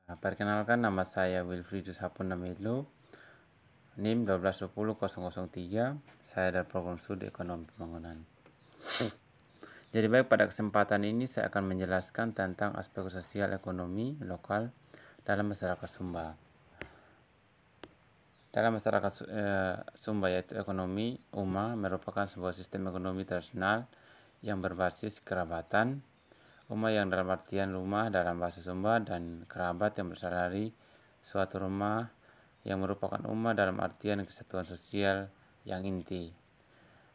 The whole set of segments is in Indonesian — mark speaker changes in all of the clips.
Speaker 1: Perkenalkan, nama saya Wilfriedus Hapunamelu, NIM 1220003. Saya dari program studi ekonomi pembangunan. Jadi baik, pada kesempatan ini saya akan menjelaskan tentang aspek sosial ekonomi lokal dalam masyarakat Sumba. Dalam masyarakat Sumba, yaitu ekonomi UMA merupakan sebuah sistem ekonomi tradisional yang berbasis kerabatan. UMA yang dalam artian rumah dalam bahasa Sumba, dan kerabat yang berasal dari suatu rumah, yang merupakan UMA dalam artian kesatuan sosial yang inti.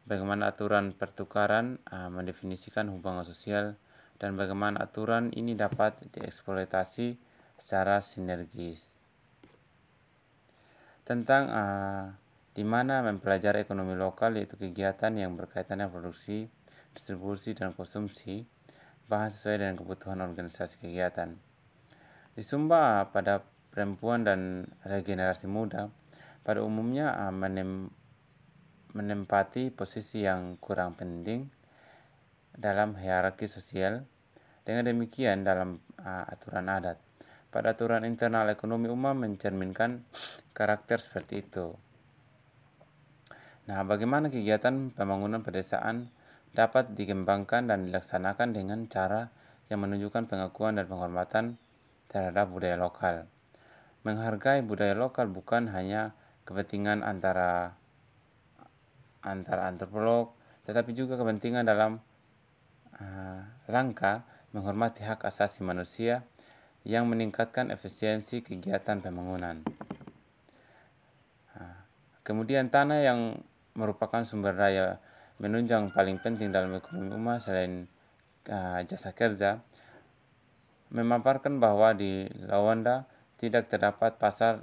Speaker 1: Bagaimana aturan pertukaran mendefinisikan hubungan sosial, dan bagaimana aturan ini dapat dieksploitasi secara sinergis. Tentang di mana mempelajari ekonomi lokal, yaitu kegiatan yang berkaitan dengan produksi, distribusi, dan konsumsi, bahan sesuai dengan kebutuhan organisasi kegiatan. Di Sumba, pada perempuan dan regenerasi muda pada umumnya menempati posisi yang kurang penting dalam hierarki sosial. Dengan demikian, dalam aturan adat, pada aturan internal ekonomi UMA mencerminkan karakter seperti itu. Nah, bagaimana kegiatan pembangunan pedesaan dapat dikembangkan dan dilaksanakan dengan cara yang menunjukkan pengakuan dan penghormatan terhadap budaya lokal. Menghargai budaya lokal bukan hanya kepentingan antara antropolog, tetapi juga kepentingan dalam rangka menghormati hak asasi manusia yang meningkatkan efisiensi kegiatan pembangunan. Kemudian, tanah yang merupakan sumber daya menunjang paling penting dalam ekonomi UMA selain jasa kerja, memaparkan bahwa di Lawanda tidak terdapat pasar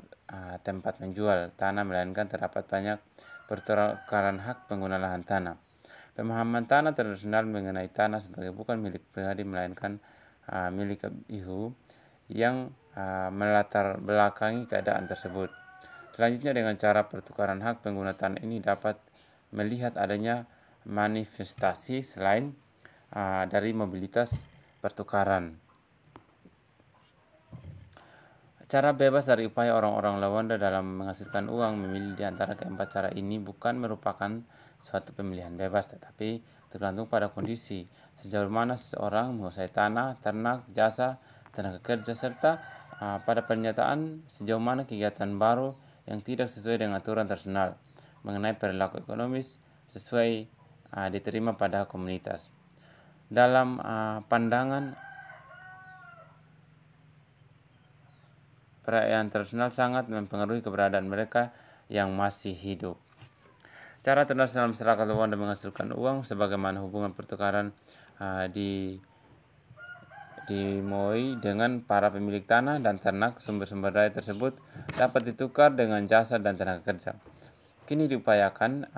Speaker 1: tempat menjual tanah, melainkan terdapat banyak pertukaran hak pengguna lahan tanah. Pemahaman tanah tradisional mengenai tanah sebagai bukan milik pribadi, melainkan milik ihu, yang melatar belakangi keadaan tersebut. Selanjutnya, dengan cara pertukaran hak pengguna tanah ini dapat melihat adanya manifestasi selain dari mobilitas pertukaran. Cara bebas dari upaya orang-orang Lawanda dalam menghasilkan uang memilih di antara keempat cara ini bukan merupakan suatu pemilihan bebas, tetapi tergantung pada kondisi, sejauh mana seseorang menguasai tanah, ternak, jasa, tenaga kerja, serta pada pernyataan sejauh mana kegiatan baru yang tidak sesuai dengan aturan tradisional mengenai perilaku ekonomis sesuai diterima pada komunitas. Dalam pandangan perayaan tradisional sangat mempengaruhi keberadaan mereka yang masih hidup. Cara tradisional masyarakat Lawanda menghasilkan uang sebagaimana hubungan pertukaran dimulai dengan para pemilik tanah dan ternak. Sumber-sumber daya tersebut dapat ditukar dengan jasa dan tenaga kerja. Kini diupayakan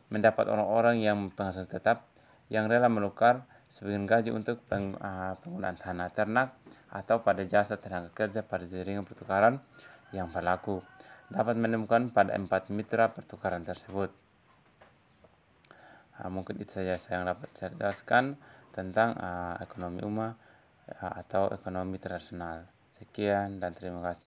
Speaker 1: mendapat orang-orang yang penghasilan tetap yang rela menukar sebagian gaji untuk penggunaan tanah, ternak, atau pada jasa tenaga kerja pada jaringan pertukaran yang berlaku. Dapat menemukan pada 4 mitra pertukaran tersebut. Mungkin itu saja yang dapat saya jelaskan tentang ekonomi UMA atau ekonomi tradisional. Sekian dan terima kasih.